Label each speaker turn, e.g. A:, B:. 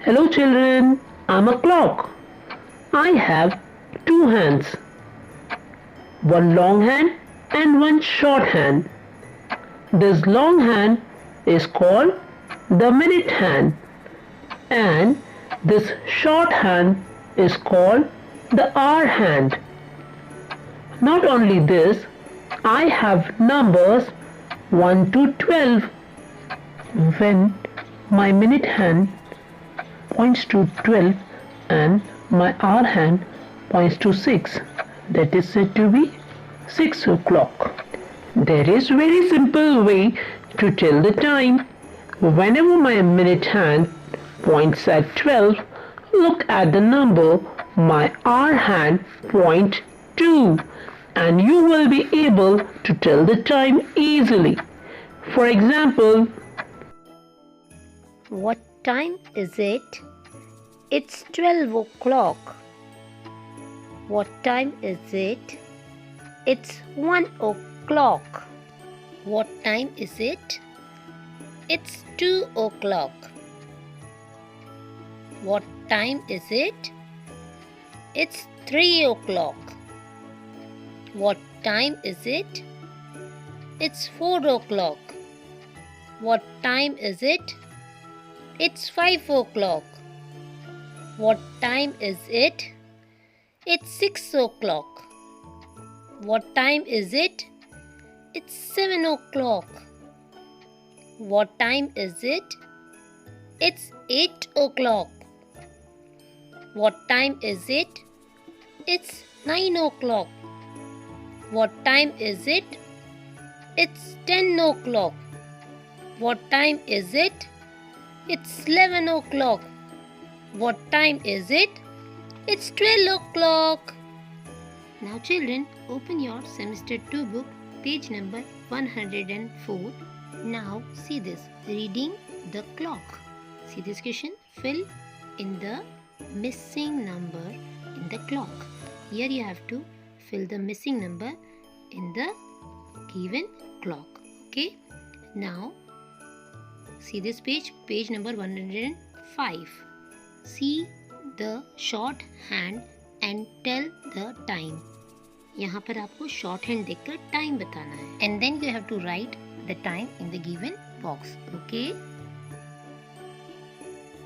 A: Hello children, I'm a clock. I have two hands, one long hand and one short hand. This long hand is called the minute hand and this short hand is called the hour hand. Not only this, I have numbers 1 to 12. When my minute hand points to 12 and my hour hand points to 6, that is said to be 6 o'clock. There is very simple way to tell the time. Whenever my minute hand points at 12, look at the number my hour hand point to and you will be able to tell the time easily. For example,
B: what time is it? It's 12 o'clock. What time is it? It's 1 o'clock. What time is it? It's 2 o'clock. What time is it? It's 3 o'clock. What time is it? It's 4 o'clock. What time is it? It's 5 o'clock. What time is it? It's 6 o'clock. What time is it? It's 7 o'clock. What time is it? It's 8 o'clock. What time is it? It's 9 o'clock. What time is it? It's 10 o'clock. What time is it? It's 11 o'clock. What time is it? It's 12 o'clock. Now children, open your semester 2 book, page number 104. Now see this, reading the clock. See this question, fill in the missing number in the clock. Here you have to fill the missing number in the given clock. Okay. Now see this page, page number 105. See the short hand and tell the time. यहाँ पर आपको short hand देखकर time बताना है. And then you have to write the time in the given box. Okay.